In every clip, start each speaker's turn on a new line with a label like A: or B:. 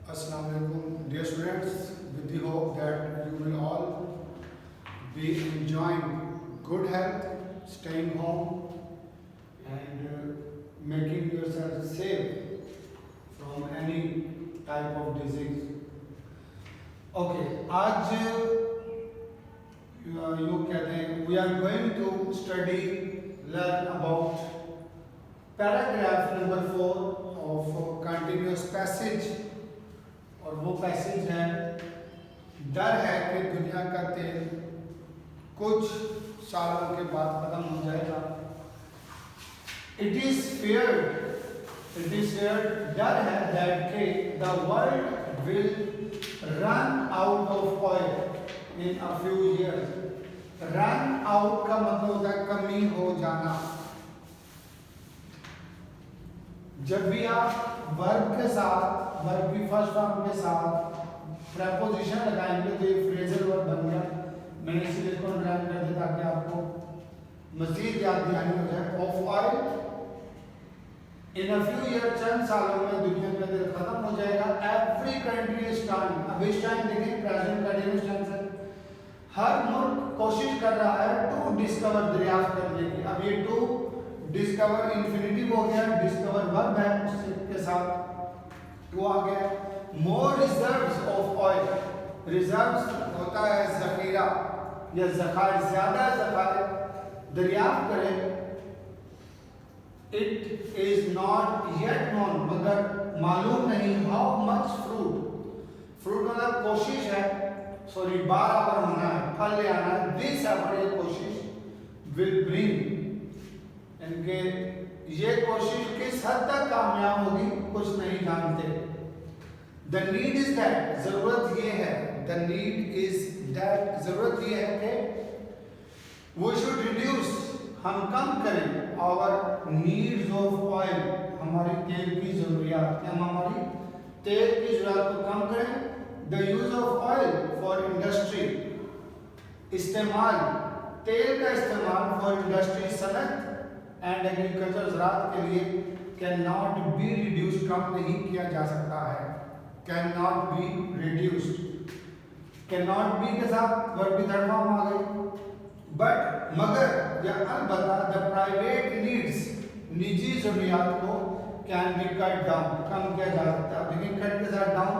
A: Assalamualaikum, dear students. With the hope that you will all be enjoying good health, staying home, and making yourself safe from any type of disease. Okay, आज यूँ कहते हैं we are going to study, learn about paragraph number 4 of continuous passage. और वो passage है, डर है कि दुनिया का तेल कुछ सालों के बाद खत्म हो जाएगा। इट इज फेयर्ड, डर है दैट के the world will run out of oil in a few years. Run out का मतलब होता है कमी हो जाना। जब भी आप वर्ब के साथ, वर्ब की फर्स्ट फॉर्म के साथ प्रेपोजिशन लगाएंगे तो ये फ्रेजल वर्ब बन गया। मैंने इसलिए इसको अंडरलाइन कर दिया ताकि आपको मजीद याद दहानी हो जाए। Of oil in a few year, चंद सालों में दुनिया का तेल खत्म हो जाएगा। एवरी कंट्री इज ट्राइंग, अब इस टाइम देखिए प्रेजेंट कंटिन्यूअस टेंस है। हर मुल्क कोशिश कर रहा है टू डिस्कवर, दरियाफ्त करने की। अब ये टू डिस्कवर इन्फिनिटिव हो गया, डिस्कवर वर्ब है, उसके साथ वो आ गया। मोर रिजर्व्स ऑफ ऑयल, रिजर्व्स होता है जखीरा या ज़खायर, ज्यादा ज़खायर दरियाफ्त करें। It is not yet known, मगर मालूम नहीं हाउ मच फ्रूट मतलब कोशिश है, सॉरी बराबर होना है, फल ले आना है। दिस एफर्ट, ये कोशिश, विल ब्रिंग, इनके ये कोशिश किस हद तक कामयाब होगी कुछ नहीं जानते। द नीड इज दैट, जरूरत ये है, द नीड इज दैट, जरूरत ये है कि वी शुड रिड्यूस, हम कम करें, आवर नीड्स ऑफ ऑयल, हमारी तेल की जरूरियात, हम हमारी तेल की जरूरत को कम करें। The use of oil for industry, इस्तेमाल, तेल का इस्तेमाल फॉर इंडस्ट्री, सनत एंड एग्रीकल्चर, ज़राअत के लिए, कैन नॉट बी रिड्यूस्ड, कम नहीं किया जा सकता है। Can not be reduced, can not be के साथ वर्ब की थर्ड फॉर्म आ गई। बट, मगर या अलबत्ता, द प्राइवेट नीड्स, निजी जरूरियात को, कैन बी कट डाउन, कम किया जा सकता है। लेकिन कट के साथ डाउन,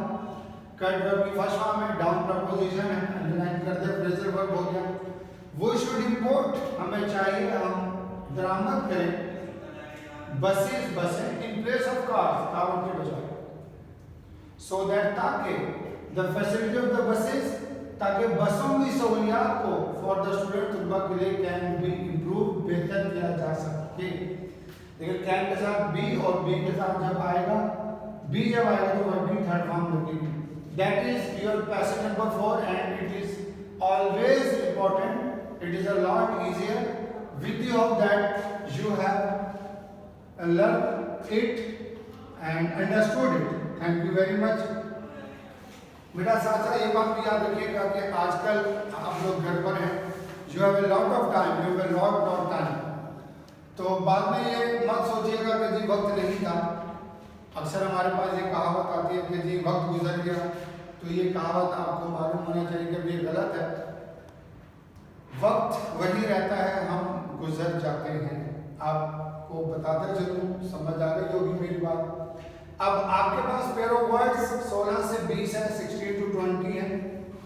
A: कट वर्ब की फर्स्ट फॉर्म है, डाउन प्रपोजिशन है, अंडरलाइन कर दे, फ्रेजल वर्ब हो गया। वो शुड इंपोर्ट, हमें चाहिए हम दरामद करें बसें इन प्लेस ऑफ कार्स, कारों के बजाय। सो दैट, ताकि the facility of the buses, ताकि बसों की सहूलियात को फॉर द स्टूडेंट, तुलबा के लिए, कैन बी इम्प्रूव, बेहतर किया जा सके। लेकिन कैन के साथ बी और बी के साथ जब आएगा, बी जब आएगा तो वर्ब की थर्ड फॉर्म लगेगी। That is your passage number 4 and it is always important, it is a lot easier with the hope that you have learned it and understood it. Thank you very much. मेरा साथ साथ ये बात भी याद रखिएगा कि आजकल आप लोग घर पर हैं, you have a lot of time, you have a lot of time. तो बाद में ये मत सोचिएगा कि जी वक्त नहीं था। अक्सर हमारे पास ये कहावत आती है कि जी वक्त गुजर गया, तो ये कहावत आपको मालूम होना चाहिए कि ये गलत है। वक्त वही रहता है, हम गुजर जाते हैं। आपको बताते चलूं, समझ आ रही होगी मेरी बात। अब आपके पास पेयर ऑफ वर्ड्स 16 से 20 है, 16 to 20 है,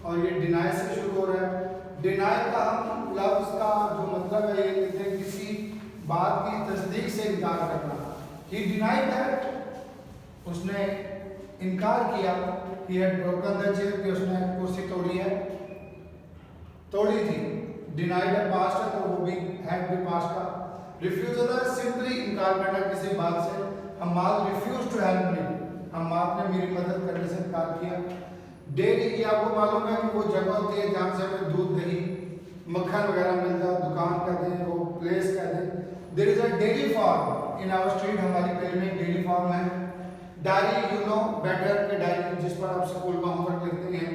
A: और ये डिनाई से शुरू हो रहा है। डिनाई का हम लफ्ज का जो मतलब है, ये कहते हैं किसी बात की तस्दीक से इनकार करना। ही डिनाइड दैट, उसने इनकार किया, he had broken the chair, कि उसने कुर्सी तोड़ी थी। डिनाइड है पास्ट है, तो वो भी हैड भी पास्ट का। रिफ्यूजल है सिंपली इनकार करना किसी बात से। Hammad refuse to help me, Hammad ने मेरी मदद करने से इनकार किया। डेयरी, ये आपको मालूम है कि वो जगह होती है जहाँ से हमें दूध, दही, मक्खन वगैरह मिलता है, दुकान कह दें, वो प्लेस कह दें। There is a dairy farm in our street, हमारी गली में डेयरी फार्म है। डायरी, यू नो बेटर के डायरी, जिस पर आप स्कूल का होमवर्क लिखते हैं।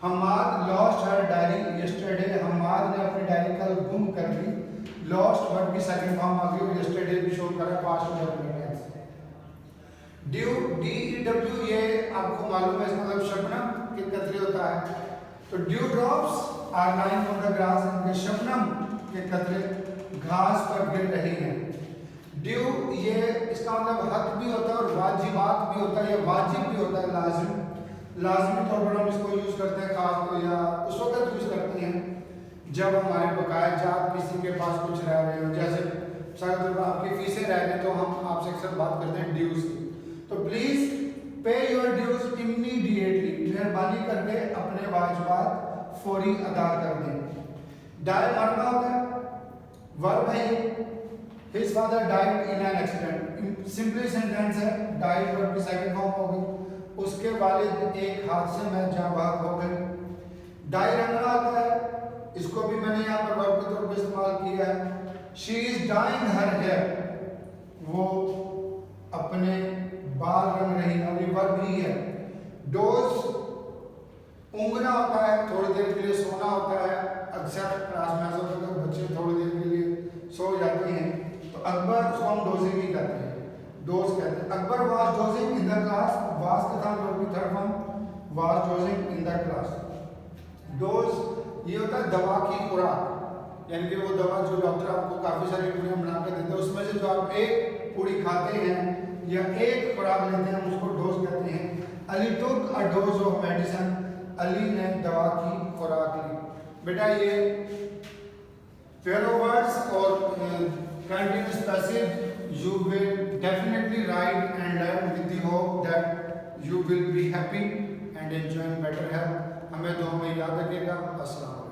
A: Hammad lost her diary yesterday, Hammad ने अपनी डायरी कल गुम कर दी। लॉस्ट वर्ब की सेकंड फॉर्म आ गई, यस्टरडे भी शो कर रहा है, पास्ट में। ड्यू DEW ये आपको मालूम है इसका मतलब शबनम के कतरे होता है। तो dew drops are lying on the grass, इनके शबनम के कतरे घास पर गिर रही हैं। ड्यू ये इसका मतलब हक भी होता है और वाजिबात भी होता है, या वाजिब भी होता है, लाजमी तौर पर हम इसको यूज करते हैं, खास तो या उस वक्त यूज करते हैं जब हमारे बकाया जात किसी के पास कुछ रह रहे हो, जैसे शायद आपकी फीसें रह रही तो हम आपसे अक्सर बात करते हैं ड्यूज की। तो please pay your dues immediately, मेहरबानी करके अपने वाजिबात फौरी अदा कर दें। डाई मरना होता है, वर्ब है ये, His father died in an accident, simply sentence है, died वर्ब की सेकंड फॉर्म हो गई, उसके वालिद एक हादसे में जाँ बहक हो गए। डाई रंगना आता है, इसको भी मैंने यहाँ पर वर्ब के तौर पर इस्तेमाल किया है। She is dyeing her hair, वो अपने बाल रंग रही है, ये वर्ब ही है। डोज ऊँघना होता है, थोड़ी देर के लिए सोना होता है, अक्सर क्लास में ऐसा होता है बच्चे थोड़ी देर के लिए सो जाते हैं, तो अकबर उसको हम डोजिंग ही कहते हैं, डोज कहते हैं। Akbar was dosing in the class, was के साथ वर्ब की third form, was dosing in the class. Dose ये होता है दवा की खुराक, यानी कि वो दवा जो डॉक्टर आपको काफ़ी सारी पूड़ियाँ बना कर देते हैं, उसमें से जो आप एक पूड़ी खाते हैं या एक खुराक लेते हैं उसको डोज कहते हैं। Ali took a dose of medicine, Ali ने दवा की खुराक ली। बेटा ये पेयर ऑफ वर्ड्स और continuous passive you will definitely write and learn with the hope that you will be happy and enjoying better health. हमें दुआ में याद रखिएगा। अस्सलाम।